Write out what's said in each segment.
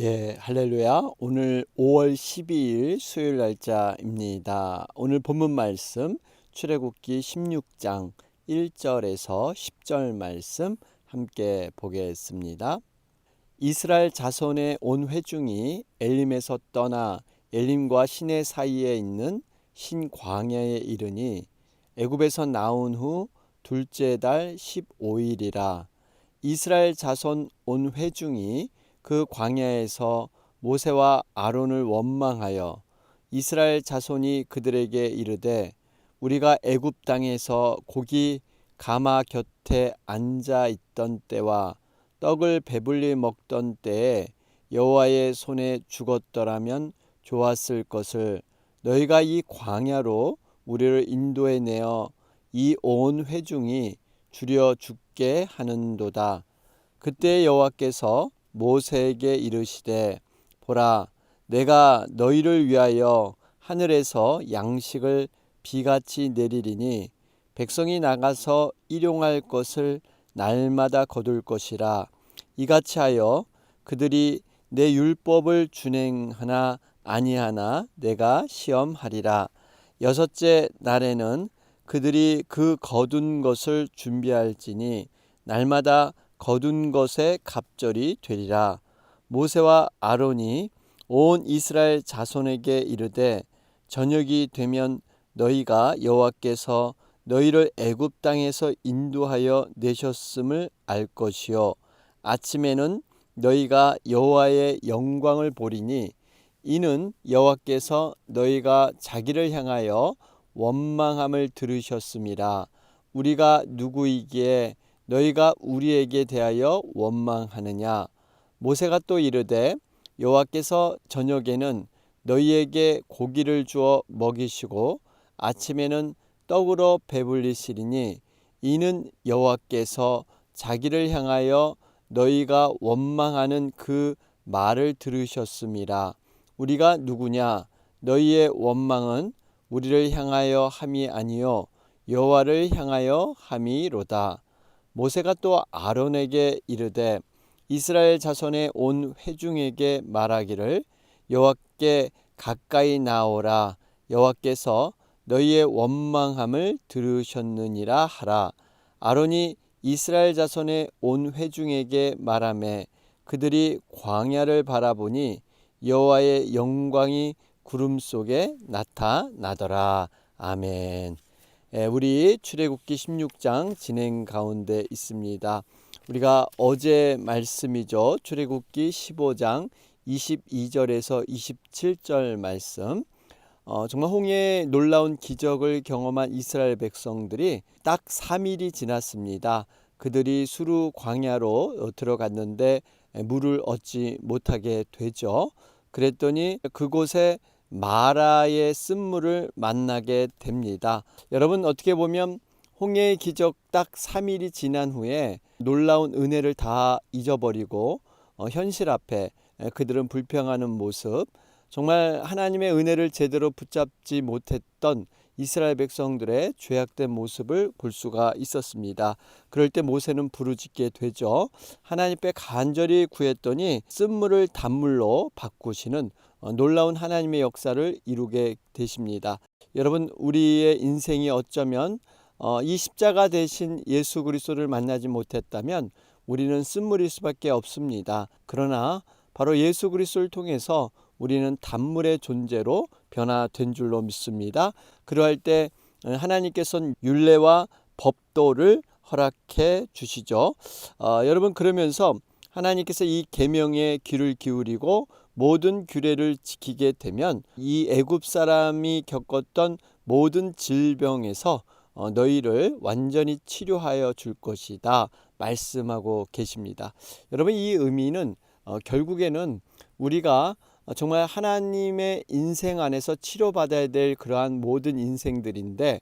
예, 할렐루야. 오늘 5월 12일 수요일 날짜입니다. 오늘 본문 말씀 출애굽기 16장 1절에서 10절 말씀 함께 보겠습니다. 이스라엘 자손의 온 회중이 엘림에서 떠나 엘림과 시내 사이에 있는 신광야에 이르니 애굽에서 나온 후 둘째 달 15일이라. 이스라엘 자손 온 회중이 그 광야에서 모세와 아론을 원망하여 이스라엘 자손이 그들에게 이르되 우리가 애굽 땅에서 고기 가마 곁에 앉아 있던 때와 떡을 배불리 먹던 때에 여호와의 손에 죽었더라면 좋았을 것을 너희가 이 광야로 우리를 인도해 내어 이 온 회중이 줄여 죽게 하는도다. 그때 여호와께서 모세에게 이르시되 보라, 내가 너희를 위하여 하늘에서 양식을 비같이 내리리니 백성이 나가서 일용할 것을 날마다 거둘 것이라. 이같이 하여 그들이 내 율법을 준행하나 아니하나 내가 시험하리라. 여섯째 날에는 그들이 그 거둔 것을 준비할지니 날마다 거둔 것의 갑절이 되리라. 모세와 아론이 온 이스라엘 자손에게 이르되 저녁이 되면 너희가 여호와께서 너희를 애굽 땅에서 인도하여 내셨음을 알 것이요 아침에는 너희가 여호와의 영광을 보리니 이는 여호와께서 너희가 자기를 향하여 원망함을 들으셨음이라. 우리가 누구이기에 너희가 우리에게 대하여 원망하느냐. 모세가 또 이르되 여호와께서 저녁에는 너희에게 고기를 주어 먹이시고 아침에는 떡으로 배불리시리니 이는 여호와께서 자기를 향하여 너희가 원망하는 그 말을 들으셨음이라. 우리가 누구냐. 너희의 원망은 우리를 향하여 함이 아니요 여호와를 향하여 함이로다. 모세가 또 아론에게 이르되 이스라엘 자손의 온 회중에게 말하기를 여호와께 가까이 나오라. 여호와께서 너희의 원망함을 들으셨느니라 하라. 아론이 이스라엘 자손의 온 회중에게 말하매 그들이 광야를 바라보니 여호와의 영광이 구름 속에 나타나더라. 아멘. 우리 출애굽기 16장 진행 가운데 있습니다. 우리가 어제 말씀이죠. 출애굽기 15장 22절에서 27절 말씀. 정말 홍해의 놀라운 기적을 경험한 이스라엘 백성들이 딱 3일이 지났습니다. 그들이 수르 광야로 들어갔는데 물을 얻지 못하게 되죠. 그랬더니 그곳에 마라의 쓴물을 만나게 됩니다. 여러분, 어떻게 보면 홍해의 기적 딱 3일이 지난 후에 놀라운 은혜를 다 잊어버리고 현실 앞에 그들은 불평하는 모습, 정말 하나님의 은혜를 제대로 붙잡지 못했던 이스라엘 백성들의 죄악된 모습을 볼 수가 있었습니다. 그럴 때 모세는 부르짖게 되죠. 하나님께 간절히 구했더니 쓴물을 단물로 바꾸시는 놀라운 하나님의 역사를 이루게 되십니다. 여러분, 우리의 인생이 어쩌면 이 십자가 대신 예수 그리스도를 만나지 못했다면 우리는 쓴물일 수밖에 없습니다. 그러나 바로 예수 그리스도를 통해서 우리는 단물의 존재로 변화된 줄로 믿습니다. 그러할 때 하나님께서는 율례와 법도를 허락해 주시죠. 여러분, 그러면서 하나님께서 이 계명에 귀를 기울이고 모든 규례를 지키게 되면 이 애굽 사람이 겪었던 모든 질병에서 너희를 완전히 치료하여 줄 것이다 말씀하고 계십니다. 여러분, 이 의미는 결국에는 우리가 정말 하나님의 인생 안에서 치료받아야 될 그러한 모든 인생들인데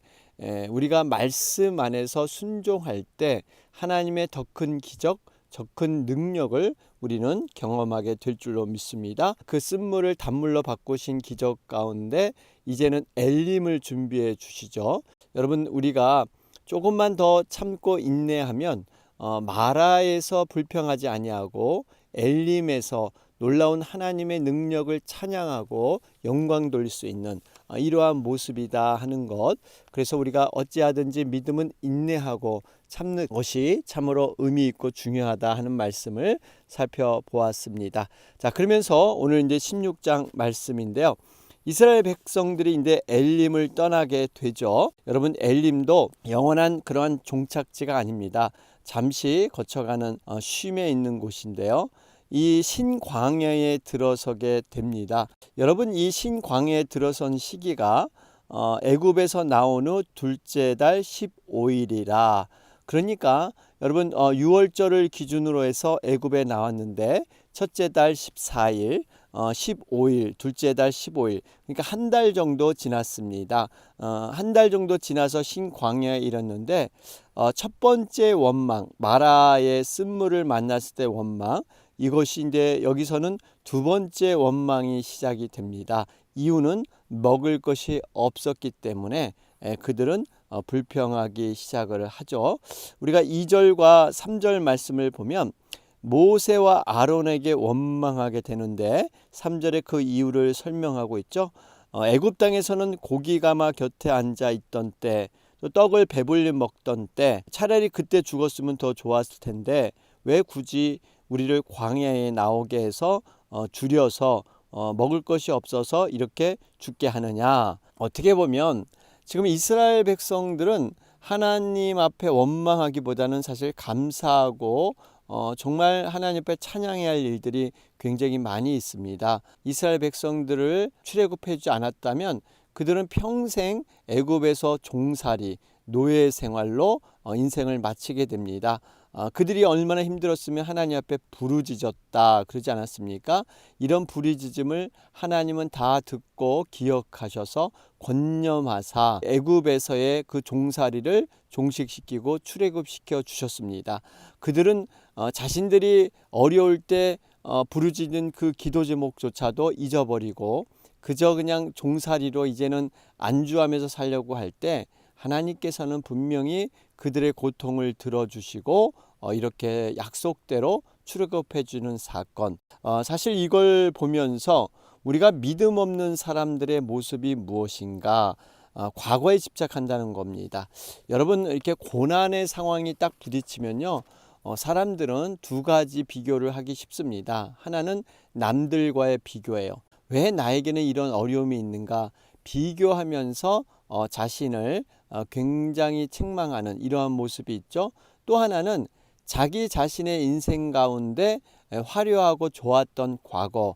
우리가 말씀 안에서 순종할 때 하나님의 더 큰 기적, 더 큰 능력을 우리는 경험하게 될 줄로 믿습니다. 그 쓴물을 단물로 바꾸신 기적 가운데 이제는 엘림을 준비해 주시죠. 여러분, 우리가 조금만 더 참고 인내하면 마라에서 불평하지 아니하고 엘림에서 놀라운 하나님의 능력을 찬양하고 영광 돌릴 수 있는 이러한 모습이다 하는 것. 그래서 우리가 어찌하든지 믿음은 인내하고 참는 것이 참으로 의미 있고 중요하다 하는 말씀을 살펴보았습니다. 자, 그러면서 오늘 이제 16장 말씀인데요. 이스라엘 백성들이 이제 엘림을 떠나게 되죠. 여러분, 엘림도 영원한 그러한 종착지가 아닙니다. 잠시 거쳐가는 쉼에 있는 곳인데요. 이 신광야에 들어서게 됩니다. 여러분, 이 신광야에 들어선 시기가 애굽에서 나온 후 둘째 달 15일이라. 그러니까 여러분, 6월절을 기준으로 해서 애굽에 나왔는데 첫째 달 14일, 15일, 둘째 달 15일, 그러니까 한 달 정도 지났습니다. 한 달 정도 지나서 신광야에 이르렀는데 첫 번째 원망, 마라의 쓴물을 만났을 때 원망, 이것이 이제 여기서는 두 번째 원망이 시작이 됩니다. 이유는 먹을 것이 없었기 때문에 그들은 불평하기 시작을 하죠. 우리가 2절과 3절 말씀을 보면 모세와 아론에게 원망하게 되는데 3절에 그 이유를 설명하고 있죠. 애굽 땅에서는 고기가마 곁에 앉아 있던 때, 또 떡을 배불리 먹던 때, 차라리 그때 죽었으면 더 좋았을 텐데 왜 굳이 우리를 광야에 나오게 해서 줄여서 먹을 것이 없어서 이렇게 죽게 하느냐. 어떻게 보면 지금 이스라엘 백성들은 하나님 앞에 원망하기보다는 사실 감사하고 정말 하나님 앞에 찬양해야 할 일들이 굉장히 많이 있습니다. 이스라엘 백성들을 출애굽해 주지 않았다면 그들은 평생 애굽에서 종살이, 노예 생활로 인생을 마치게 됩니다. 그들이 얼마나 힘들었으면 하나님 앞에 부르짖었다 그러지 않았습니까? 이런 부르짖음을 하나님은 다 듣고 기억하셔서 권념하사 애굽에서의 그 종살이를 종식시키고 출애굽시켜 주셨습니다. 그들은 자신들이 어려울 때 부르짖는 그 기도 제목조차도 잊어버리고 그저 그냥 종살이로 이제는 안주하면서 살려고 할 때 하나님께서는 분명히 그들의 고통을 들어주시고 이렇게 약속대로 출애굽해 주는 사건. 사실 이걸 보면서 우리가 믿음 없는 사람들의 모습이 무엇인가, 과거에 집착한다는 겁니다. 여러분, 이렇게 고난의 상황이 딱 부딪히면요, 사람들은 두 가지 비교를 하기 쉽습니다. 하나는 남들과의 비교예요. 왜 나에게는 이런 어려움이 있는가 비교하면서 자신을 굉장히 책망하는 이러한 모습이 있죠. 또 하나는 자기 자신의 인생 가운데 화려하고 좋았던 과거,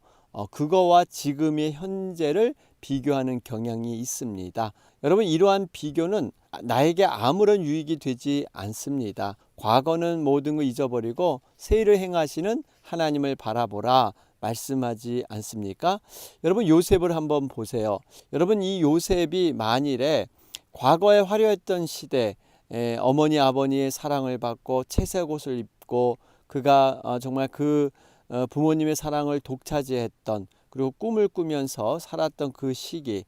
그거와 지금의 현재를 비교하는 경향이 있습니다. 여러분, 이러한 비교는 나에게 아무런 유익이 되지 않습니다. 과거는 모든 걸 잊어버리고 새일을 행하시는 하나님을 바라보라 말씀하지 않습니까? 여러분, 요셉을 한번 보세요. 여러분, 이 요셉이 만일에 과거에 화려했던 시대, 어머니 아버니의 사랑을 받고 채색 옷을 입고 그가 정말 그 부모님의 사랑을 독차지했던, 그리고 꿈을 꾸면서 살았던 그 시기,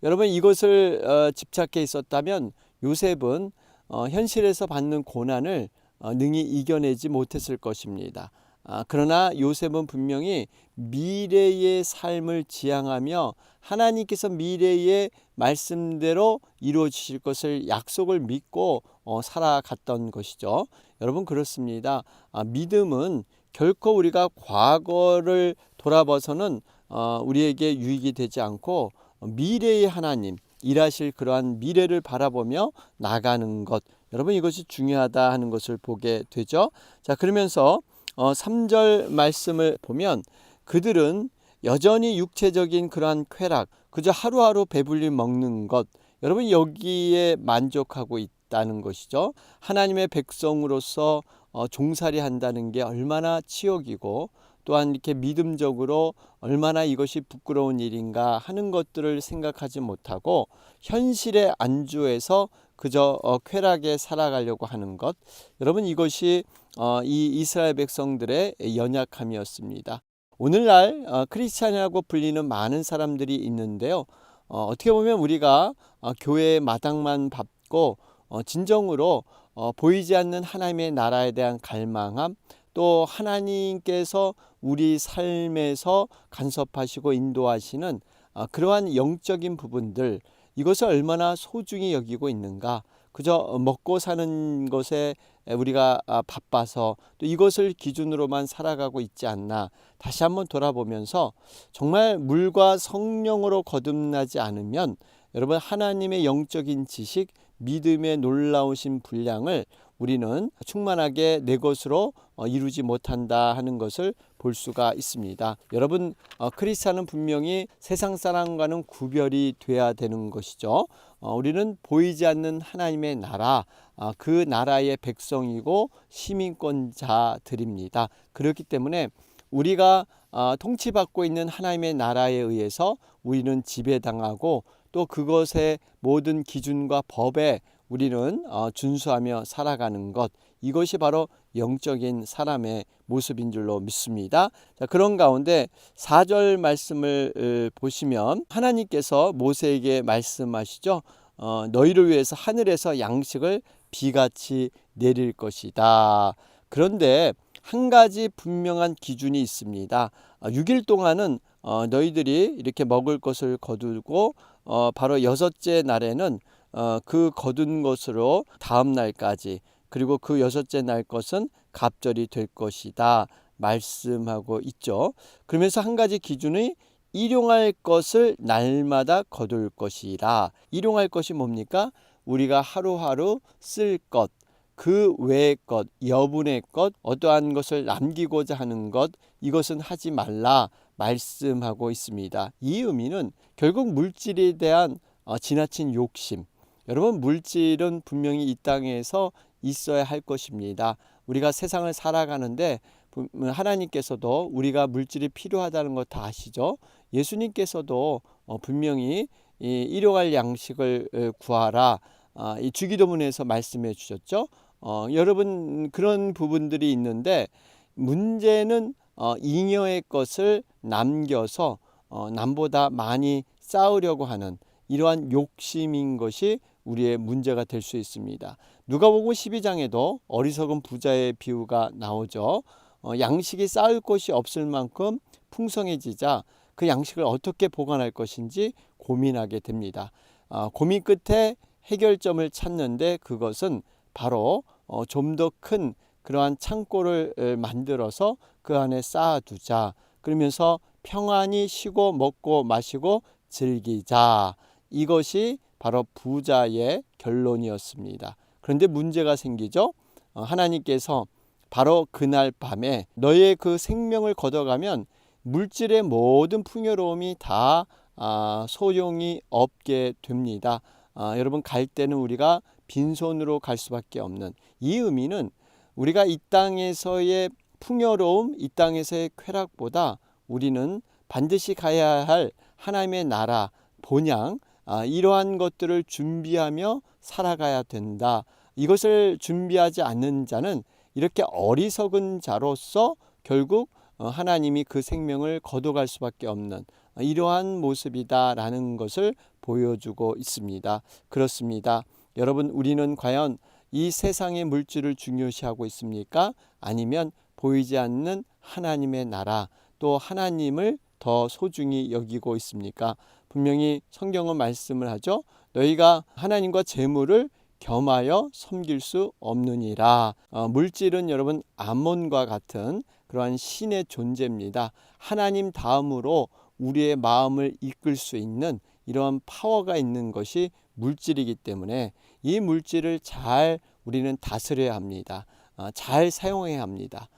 여러분 이것을 집착해 있었다면 요셉은 현실에서 받는 고난을 능히 이겨내지 못했을 것입니다. 그러나 요셉은 분명히 미래의 삶을 지향하며 하나님께서 미래의 말씀대로 이루어 주실 것을 약속을 믿고 살아갔던 것이죠. 여러분, 그렇습니다. 믿음은 결코 우리가 과거를 돌아봐서는 우리에게 유익이 되지 않고 미래의 하나님 일하실 그러한 미래를 바라보며 나가는 것, 여러분 이것이 중요하다 하는 것을 보게 되죠. 자, 그러면서 3절 말씀을 보면 그들은 여전히 육체적인 그러한 쾌락, 그저 하루하루 배불리 먹는 것, 여러분 여기에 만족하고 있다는 것이죠. 하나님의 백성으로서 종살이 한다는 게 얼마나 치욕이고 또한 이렇게 믿음적으로 얼마나 이것이 부끄러운 일인가 하는 것들을 생각하지 못하고 현실에 안주해서 그저 쾌락에 살아가려고 하는 것, 여러분 이것이 이 이스라엘 백성들의 연약함이었습니다. 오늘날 크리스찬이라고 불리는 많은 사람들이 있는데요. 어떻게 보면 우리가 교회의 마당만 밟고 진정으로 보이지 않는 하나님의 나라에 대한 갈망함, 또 하나님께서 우리 삶에서 간섭하시고 인도하시는 그러한 영적인 부분들, 이것을 얼마나 소중히 여기고 있는가. 그저 먹고 사는 것에 우리가 바빠서 또 이것을 기준으로만 살아가고 있지 않나. 다시 한번 돌아보면서 정말 물과 성령으로 거듭나지 않으면 여러분 하나님의 영적인 지식, 믿음의 놀라우신 분량을 우리는 충만하게 내 것으로 이루지 못한다 하는 것을 볼 수가 있습니다. 여러분, 크리스찬은 분명히 세상 사람과는 구별이 돼야 되는 것이죠. 우리는 보이지 않는 하나님의 나라, 그 나라의 백성이고 시민권자들입니다. 그렇기 때문에 우리가 통치받고 있는 하나님의 나라에 의해서 우리는 지배당하고 또 그것의 모든 기준과 법에 우리는 준수하며 살아가는 것, 이것이 바로 영적인 사람의 모습인 줄로 믿습니다. 자, 그런 가운데 4절 말씀을 보시면 하나님께서 모세에게 말씀하시죠. 너희를 위해서 하늘에서 양식을 비같이 내릴 것이다. 그런데 한 가지 분명한 기준이 있습니다. 6일 동안은 너희들이 이렇게 먹을 것을 거두고 바로 6째 날에는 그 거둔 것으로 다음 날까지, 그리고 그 6째 날 것은 갑절이 될 것이다 말씀하고 있죠. 그러면서 한 가지 기준이 일용할 것을 날마다 거둘 것이라. 일용할 것이 뭡니까? 우리가 하루하루 쓸 것, 그 외의 것, 여분의 것, 어떠한 것을 남기고자 하는 것, 이것은 하지 말라 말씀하고 있습니다. 이 의미는 결국 물질에 대한 지나친 욕심. 여러분, 물질은 분명히 이 땅에서 있어야 할 것입니다. 우리가 세상을 살아가는데 하나님께서도 우리가 물질이 필요하다는 것 다 아시죠? 예수님께서도 분명히 일용할 양식을 구하라, 이 주기도문에서 말씀해 주셨죠. 여러분, 그런 부분들이 있는데 문제는 잉여의 것을 남겨서 남보다 많이 쌓으려고 하는 이러한 욕심인 것이 우리의 문제가 될 수 있습니다. 누가복음 12장에도 어리석은 부자의 비유가 나오죠. 양식이 쌓을 곳이 없을 만큼 풍성해지자 그 양식을 어떻게 보관할 것인지 고민하게 됩니다. 고민 끝에 해결점을 찾는데 그것은 바로 좀 더 큰 그러한 창고를 만들어서 그 안에 쌓아두자. 그러면서 평안히 쉬고 먹고 마시고 즐기자. 이것이 바로 부자의 결론이었습니다. 그런데 문제가 생기죠. 하나님께서 바로 그날 밤에 너의 그 생명을 걷어가면 물질의 모든 풍요로움이 다 소용이 없게 됩니다. 여러분, 갈 때는 우리가 빈손으로 갈 수밖에 없는, 이 의미는 우리가 이 땅에서의 풍요로움, 이 땅에서의 쾌락보다 우리는 반드시 가야 할 하나님의 나라, 본향, 이러한 것들을 준비하며 살아가야 된다. 이것을 준비하지 않는 자는 이렇게 어리석은 자로서 결국 하나님이 그 생명을 거둬갈 수밖에 없는 이러한 모습이다라는 것을 보여주고 있습니다. 그렇습니다. 여러분, 우리는 과연 이 세상의 물질을 중요시하고 있습니까? 아니면 보이지 않는 하나님의 나라, 또 하나님을 더 소중히 여기고 있습니까? 분명히 성경은 말씀을 하죠. 너희가 하나님과 재물을 겸하여 섬길 수 없느니라. 물질은 여러분 암몬과 같은 그러한 신의 존재입니다. 하나님 다음으로 우리의 마음을 이끌 수 있는 이러한 파워가 있는 것이 물질이기 때문에 이 물질을 잘 우리는 다스려야 합니다. 잘 사용해야 합니다.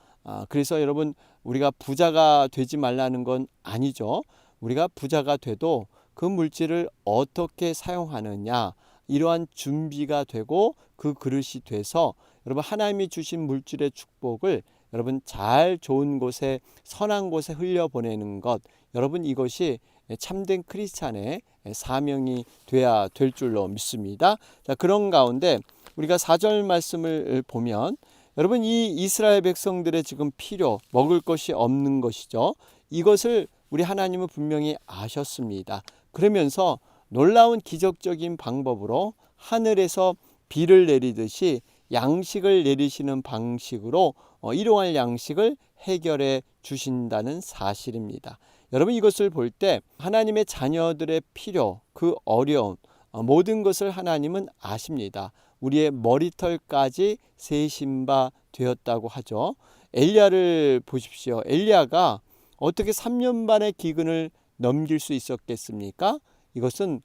그래서 여러분, 우리가 부자가 되지 말라는 건 아니죠. 우리가 부자가 돼도 그 물질을 어떻게 사용하느냐, 이러한 준비가 되고 그 그릇이 돼서 여러분 하나님이 주신 물질의 축복을 여러분 잘 좋은 곳에, 선한 곳에 흘려보내는 것, 여러분 이것이 참된 크리스찬의 사명이 돼야 될 줄로 믿습니다. 자, 그런 가운데 우리가 4절 말씀을 보면 여러분, 이 이스라엘 백성들의 지금 필요, 먹을 것이 없는 것이죠. 이것을 우리 하나님은 분명히 아셨습니다. 그러면서 놀라운 기적적인 방법으로 하늘에서 비를 내리듯이 양식을 내리시는 방식으로 일용할 양식을 해결해 주신다는 사실입니다. 여러분, 이것을 볼 때 하나님의 자녀들의 필요, 그 어려움, 모든 것을 하나님은 아십니다. 우리의 머리털까지 세신 바 되었다고 하죠. 엘리야를 보십시오. 엘리야가 어떻게 3년 반의 기근을 넘길 수 있었겠습니까? 이것은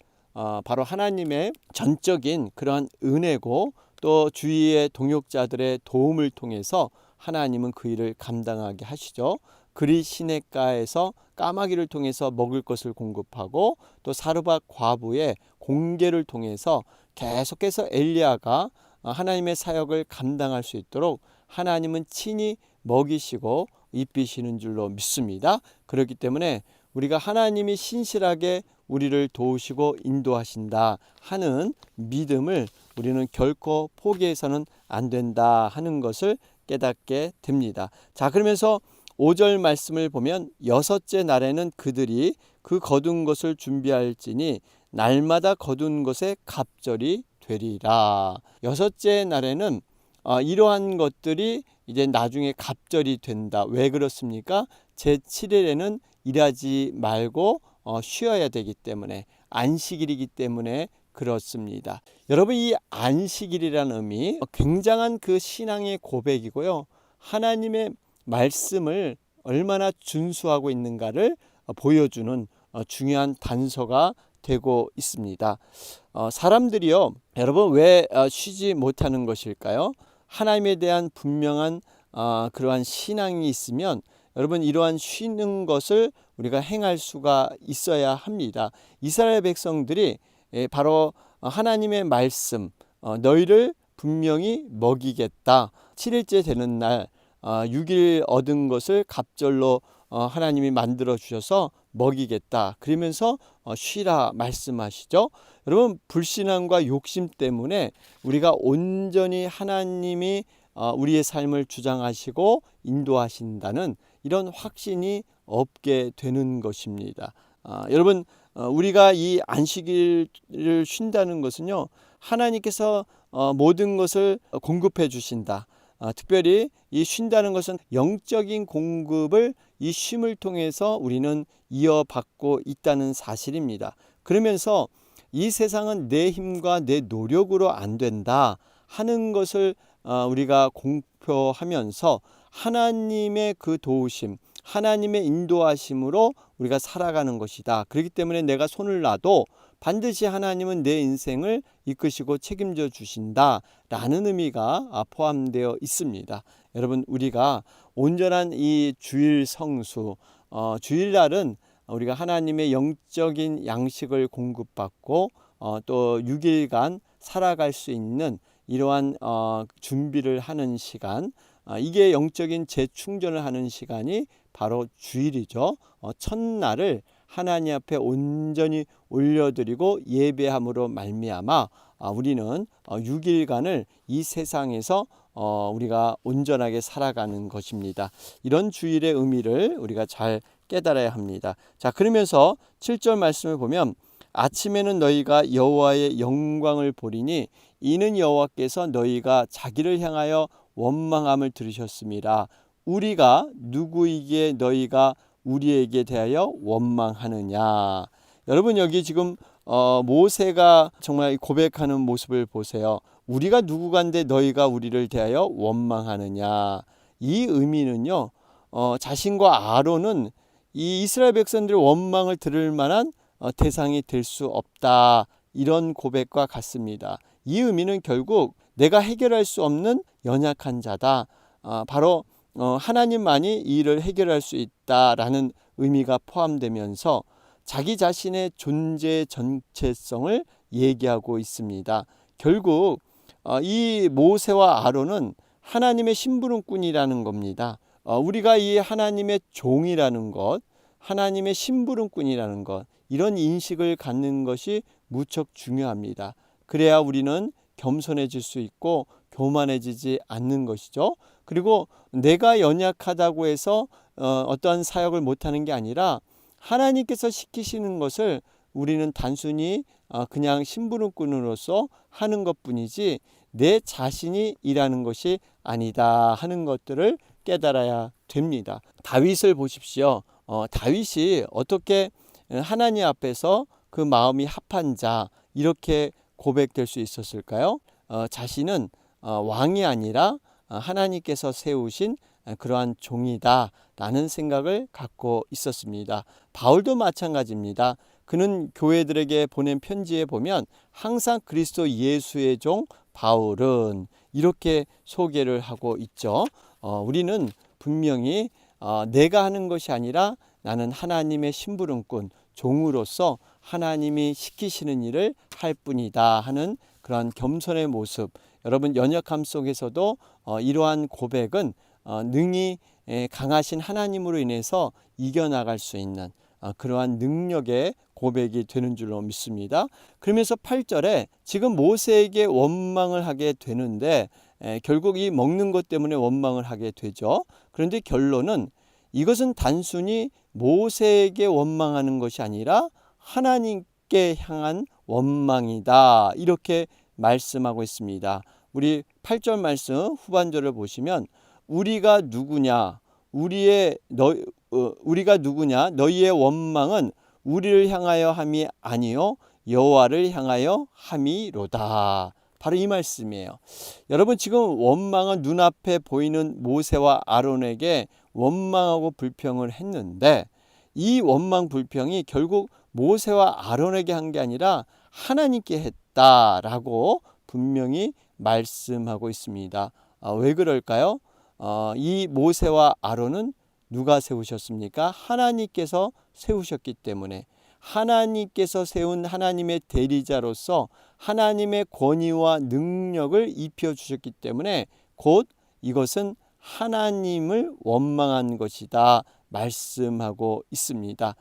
바로 하나님의 전적인 그러한 은혜고, 또 주위의 동역자들의 도움을 통해서 하나님은 그 일을 감당하게 하시죠. 그리 시냇가에서 까마귀를 통해서 먹을 것을 공급하고, 또 사르밧 과부의 공개를 통해서 계속해서 엘리야가 하나님의 사역을 감당할 수 있도록 하나님은 친히 먹이시고 입히시는 줄로 믿습니다. 그렇기 때문에 우리가 하나님이 신실하게 우리를 도우시고 인도하신다 하는 믿음을 우리는 결코 포기해서는 안 된다 하는 것을 깨닫게 됩니다. 자, 그러면서 5절 말씀을 보면, 여섯째 날에는 그들이 그 거둔 것을 준비할지니 날마다 거둔 것에 갑절이 되리라. 여섯째 날에는 이러한 것들이 이제 나중에 갑절이 된다. 왜 그렇습니까? 제7일에는 일하지 말고 쉬어야 되기 때문에, 안식일이기 때문에 그렇습니다. 여러분, 이 안식일이라는 의미 굉장한 그 신앙의 고백이고요. 하나님의 말씀을 얼마나 준수하고 있는가를 보여주는 중요한 단서가 되고 있습니다. 사람들이요, 여러분, 왜 쉬지 못하는 것일까요? 하나님에 대한 분명한 그러한 신앙이 있으면 여러분, 이러한 쉬는 것을 우리가 행할 수가 있어야 합니다. 이스라엘 백성들이 바로 하나님의 말씀, 너희를 분명히 먹이겠다, 7일째 되는 날 6일 얻은 것을 갑절로 하나님이 만들어 주셔서 먹이겠다, 그러면서 쉬라 말씀하시죠. 여러분, 불신앙과 욕심 때문에 우리가 온전히 하나님이 우리의 삶을 주장하시고 인도하신다는 이런 확신이 없게 되는 것입니다. 여러분, 우리가 이 안식일을 쉰다는 것은요, 하나님께서 모든 것을 공급해 주신다. 특별히 이 쉰다는 것은 영적인 공급을 이 쉼을 통해서 우리는 이어받고 있다는 사실입니다. 그러면서 이 세상은 내 힘과 내 노력으로 안 된다 하는 것을 우리가 공표하면서 하나님의 그 도우심, 하나님의 인도하심으로 우리가 살아가는 것이다. 그렇기 때문에 내가 손을 놔도 반드시 하나님은 내 인생을 이끄시고 책임져 주신다라는 의미가 포함되어 있습니다. 여러분, 우리가 온전한 이 주일 성수, 주일날은 우리가 하나님의 영적인 양식을 공급받고 또 6일간 살아갈 수 있는 이러한 준비를 하는 시간, 이게 영적인 재충전을 하는 시간이 바로 주일이죠. 첫날을 하나님 앞에 온전히 올려드리고 예배함으로 말미암아 우리는 6일간을 이 세상에서 우리가 온전하게 살아가는 것입니다. 이런 주일의 의미를 우리가 잘 깨달아야 합니다. 자, 그러면서 7절 말씀을 보면, 아침에는 너희가 여호와의 영광을 보리니 이는 여호와께서 너희가 자기를 향하여 원망함을 들으셨음이라. 우리가 누구이기에 너희가 우리에게 대하여 원망하느냐. 여러분, 여기 지금 모세가 정말 고백하는 모습을 보세요. 우리가 누구간데 너희가 우리를 대하여 원망하느냐. 이 의미는요, 자신과 아론은 이 이스라엘 백성들의 원망을 들을 만한 대상이 될 수 없다, 이런 고백과 같습니다. 이 의미는 결국 내가 해결할 수 없는 연약한 자다, 바로 하나님만이 이 일을 해결할 수 있다라는 의미가 포함되면서 자기 자신의 존재 전체성을 얘기하고 있습니다. 결국 이 모세와 아론은 하나님의 심부름꾼이라는 겁니다. 우리가 이 하나님의 종이라는 것, 하나님의 심부름꾼이라는 것, 이런 인식을 갖는 것이 무척 중요합니다. 그래야 우리는 겸손해질 수 있고 교만해지지 않는 것이죠. 그리고 내가 연약하다고 해서 어떠한 사역을 못하는 게 아니라 하나님께서 시키시는 것을 우리는 단순히 그냥 심부름꾼으로서 하는 것뿐이지 내 자신이 일하는 것이 아니다 하는 것들을 깨달아야 됩니다. 다윗을 보십시오. 다윗이 어떻게 하나님 앞에서 그 마음이 합한 자 이렇게 고백될 수 있었을까요? 자신은 왕이 아니라 하나님께서 세우신 그러한 종이다 라는 생각을 갖고 있었습니다. 바울도 마찬가지입니다. 그는 교회들에게 보낸 편지에 보면 항상 그리스도 예수의 종 바울은 이렇게 소개를 하고 있죠. 우리는 분명히 내가 하는 것이 아니라 나는 하나님의 심부름꾼 종으로서 하나님이 시키시는 일을 할 뿐이다 하는 그러한 겸손의 모습, 여러분 연약함 속에서도 이러한 고백은 능히 강하신 하나님으로 인해서 이겨나갈 수 있는 그러한 능력의 고백이 되는 줄로 믿습니다. 그러면서 8절에 지금 모세에게 원망을 하게 되는데 결국 이 먹는 것 때문에 원망을 하게 되죠. 그런데 결론은 이것은 단순히 모세에게 원망하는 것이 아니라 하나님께 향한 원망이다 이렇게 말씀하고 있습니다. 우리 8절 말씀 후반절을 보시면 우리가 누구냐 너희의 원망은 우리를 향하여 함이 아니요 여호와를 향하여 함이로다. 바로 이 말씀이에요. 여러분 지금 원망은 눈앞에 보이는 모세와 아론에게 원망하고 불평을 했는데 이 원망 불평이 결국 모세와 아론에게 한 게 아니라 하나님께 했다라고 분명히 말씀하고 있습니다. 왜 그럴까요? 이 모세와 아론은 누가 세우셨습니까? 하나님께서 세우셨기 때문에 하나님께서 세운 하나님의 대리자로서 하나님의 권위와 능력을 입혀주셨기 때문에 곧 이것은 하나님을 원망한 것이다 말씀하고 있습니다.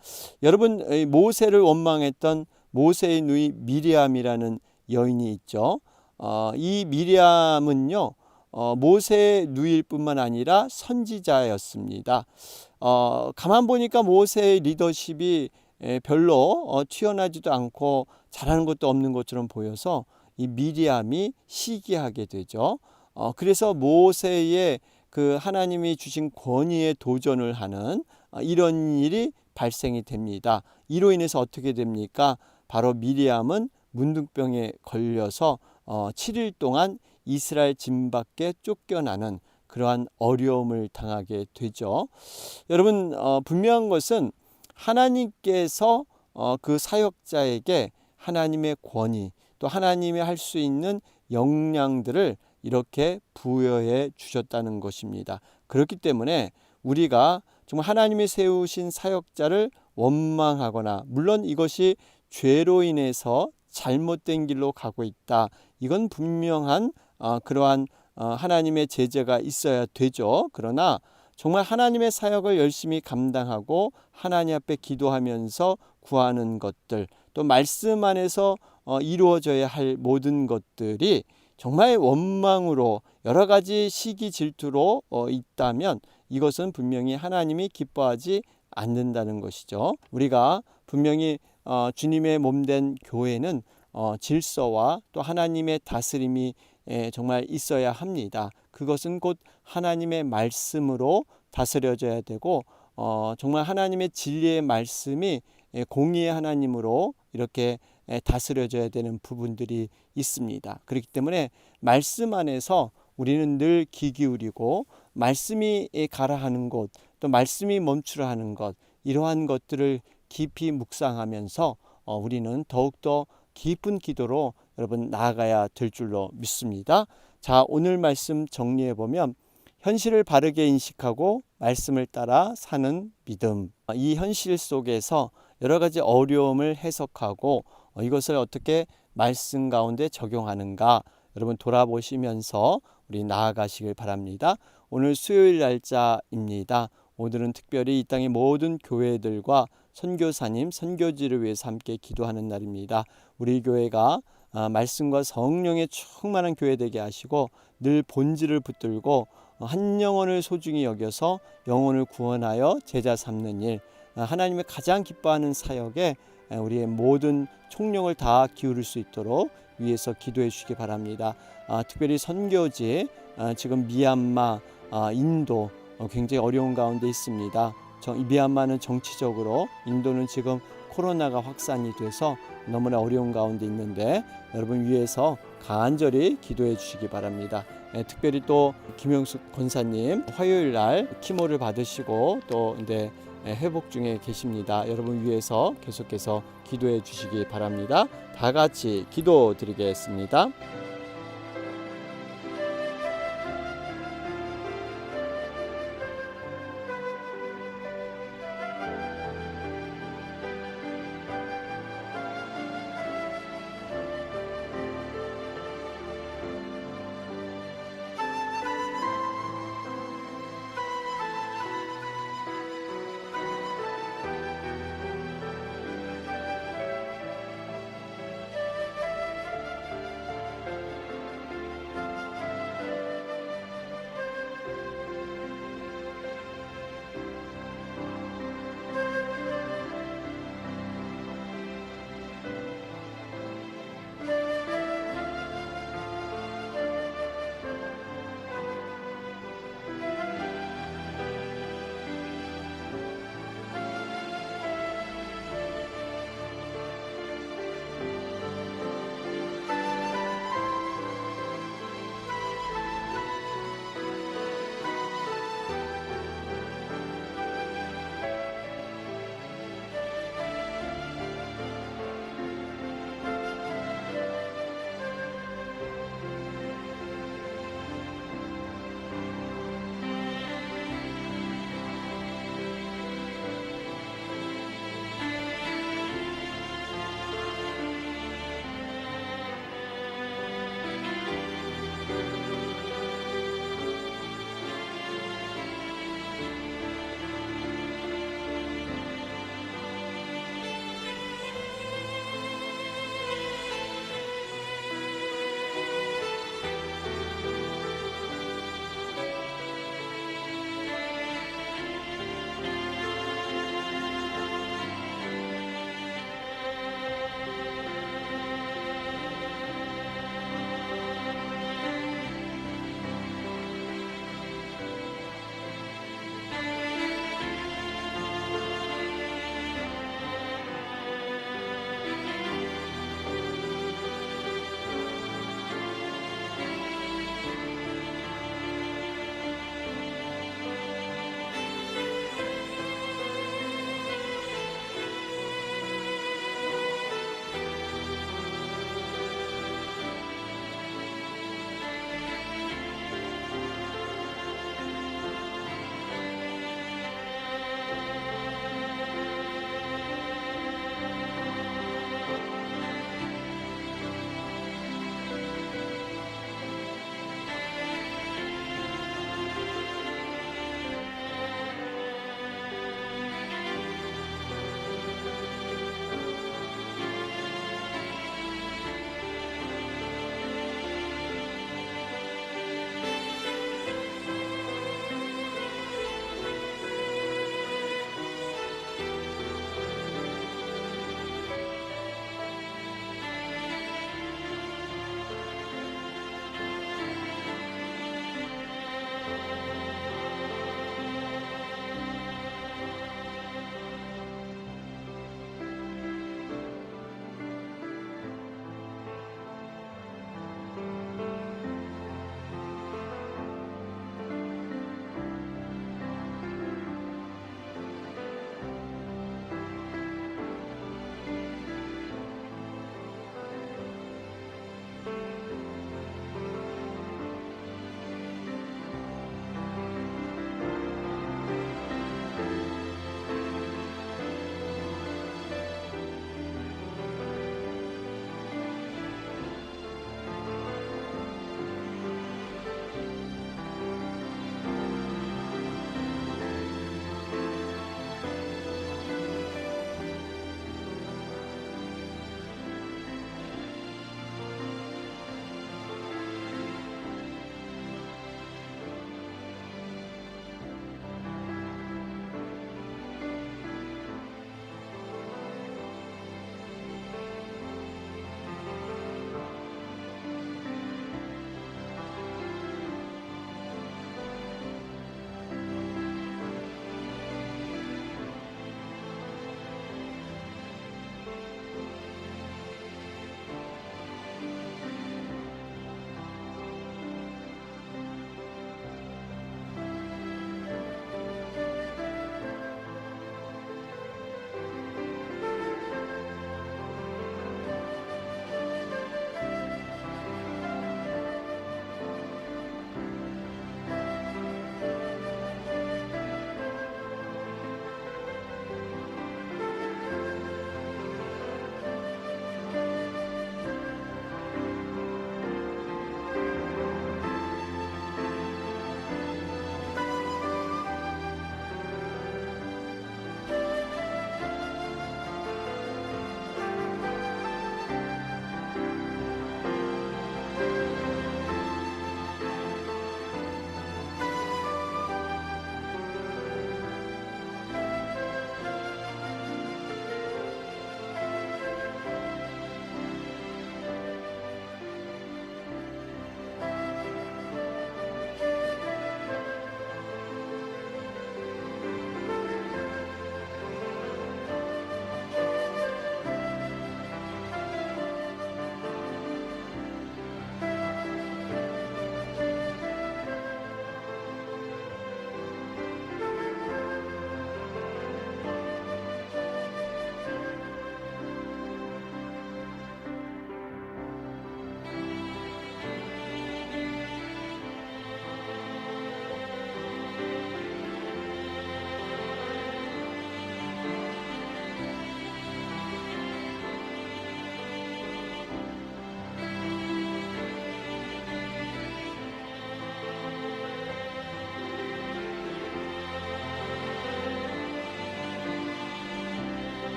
여러분 모세를 원망했던 모세의 누이 미리암이라는 여인이 있죠. 이 미리암은요 모세의 누이일 뿐만 아니라 선지자였습니다. 가만 보니까 모세의 리더십이 별로 튀어나지도 않고 잘하는 것도 없는 것처럼 보여서 이 미리암이 시기하게 되죠. 그래서 모세의 그 하나님이 주신 권위에 도전을 하는 이런 일이 발생이 됩니다. 이로 인해서 어떻게 됩니까? 바로 미리암은 문둥병에 걸려서 7일 동안 이스라엘 진 밖에 쫓겨나는 그러한 어려움을 당하게 되죠. 여러분 분명한 것은 하나님께서 그 사역자에게 하나님의 권위 또 하나님이 할 수 있는 역량들을 이렇게 부여해 주셨다는 것입니다. 그렇기 때문에 우리가 정말 하나님이 세우신 사역자를 원망하거나 물론 이것이 죄로 인해서 잘못된 길로 가고 있다. 이건 분명한 그러한 하나님의 제재가 있어야 되죠. 그러나 정말 하나님의 사역을 열심히 감당하고 하나님 앞에 기도하면서 구하는 것들 또 말씀 안에서 이루어져야 할 모든 것들이 정말 원망으로 여러 가지 시기 질투로 있다면 이것은 분명히 하나님이 기뻐하지 않는다는 것이죠. 우리가 분명히 주님의 몸된 교회는 질서와 또 하나님의 다스림이 정말 있어야 합니다. 그것은 곧 하나님의 말씀으로 다스려져야 되고 정말 하나님의 진리의 말씀이 공의의 하나님으로 이렇게 다스려져야 되는 부분들이 있습니다. 그렇기 때문에 말씀 안에서 우리는 늘 귀 기울이고 말씀이 가라 하는 곳 또 말씀이 멈추라 하는 것 이러한 것들을 깊이 묵상하면서 우리는 더욱더 깊은 기도로 여러분 나아가야 될 줄로 믿습니다. 자, 오늘 말씀 정리해 보면 현실을 바르게 인식하고 말씀을 따라 사는 믿음. 이 현실 속에서 여러 가지 어려움을 해석하고 이것을 어떻게 말씀 가운데 적용하는가 여러분 돌아보시면서 우리 나아가시길 바랍니다. 오늘 수요일 날짜입니다. 오늘은 특별히 이 땅의 모든 교회들과 선교사님, 선교지를 위해서 함께 기도하는 날입니다. 우리 교회가 말씀과 성령에 충만한 교회 되게 하시고 늘 본질을 붙들고 한 영혼을 소중히 여겨서 영혼을 구원하여 제자 삼는 일, 하나님의 가장 기뻐하는 사역에 우리의 모든 총력을 다 기울일 수 있도록 위해서 기도해 주시기 바랍니다. 특별히 선교지 지금 미얀마, 인도 굉장히 어려운 가운데 있습니다. 미얀마는 정치적으로, 인도는 지금 코로나가 확산이 돼서 너무나 어려운 가운데 있는데 여러분 위해서 간절히 기도해 주시기 바랍니다. 특별히 또 김영숙 권사님 화요일 날 키모를 받으시고 또 회복 중에 계십니다. 여러분 위해서 계속해서 기도해 주시기 바랍니다. 다 같이 기도드리겠습니다.